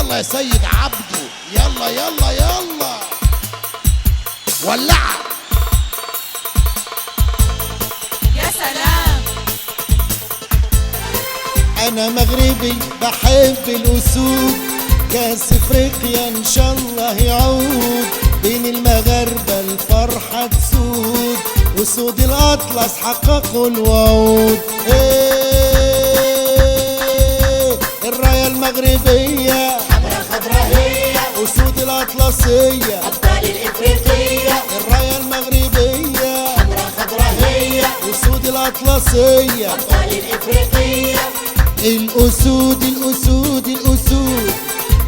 يلا يا سيد عبده، يلا يلا يلا ولعها. يا سلام. انا مغربي بحب الاسود، كاس افريقيا ان شاء الله يعود، بين المغاربه الفرحه تسود، وسود الاطلس حققوا الوعود. الرايه المغربيه حمرا خضراهية، اسود الاطلسيه أبطال الإفريقية. الرايه المغربيه حمرا خضراهية، اسود الاطلسيه أبطال الإفريقية. الأسود الأسود الأسود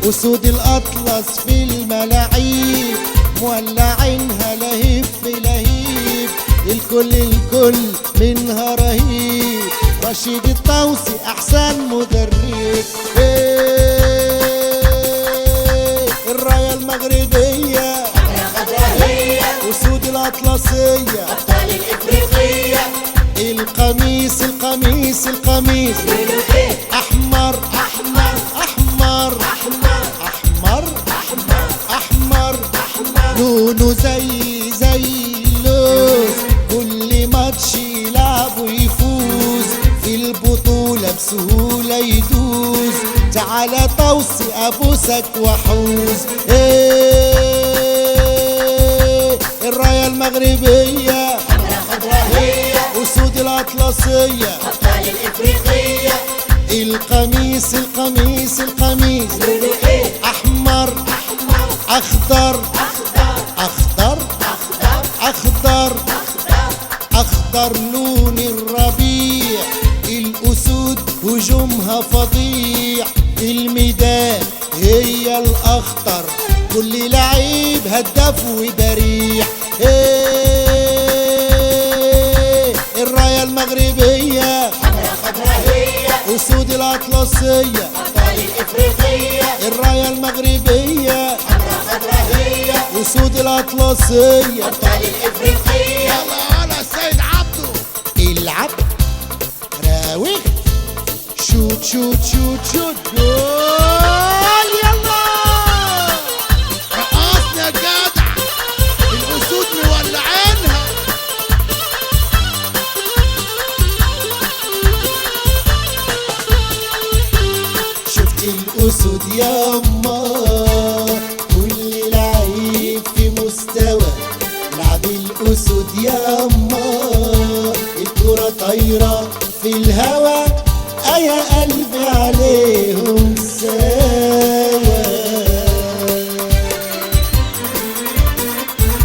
أسود الأطلس في الملاعيب، مولعينها لهيب في لهيب، الكل منها رهيب، رشيد الطوسي أحسن مدرب. الراية المغربية حمرا خضراهية، أسود الأطلسية أبطال الإفريقية. القميص لولو إيه؟ أحمر أحمر أحمر أحمر أحمر أحمر أحمر أحمر. لونه زي اللوز، كل ماتش يلعب ويفوز، في البطولة بسهولة يدوز، تعالى طوسي أبوسك وحوز. الراية المغربية حمرا خضراهية، أسود الأطلسية أبطال الإفريقية. القميص لولو إيه؟ أحمر أحمر أخضر أخضر أخضر أخضر أخضر أخضر. أخضر لون الربيع، الأسود هجومها فظيع، الميدان هي الأخطر، كل لعيب هداف وبريح. الراية المغربية حمرا خضراهية، أسود الأطلسية أبطال الإفريقية. الراية المغربية حمرا خضراهية، أسود الأطلسية أبطال الإفريقية. يلا يلا يا سيد عبده. العب راوغ شوت شوت شوت شوت جول يلا. رقصنا يا جدع، الاسود مولعينها. شفت الأسود ياما، كل لعيب في مستوى، لعب الأسود ياما، الكرة طايرة في الهوا، يا قلب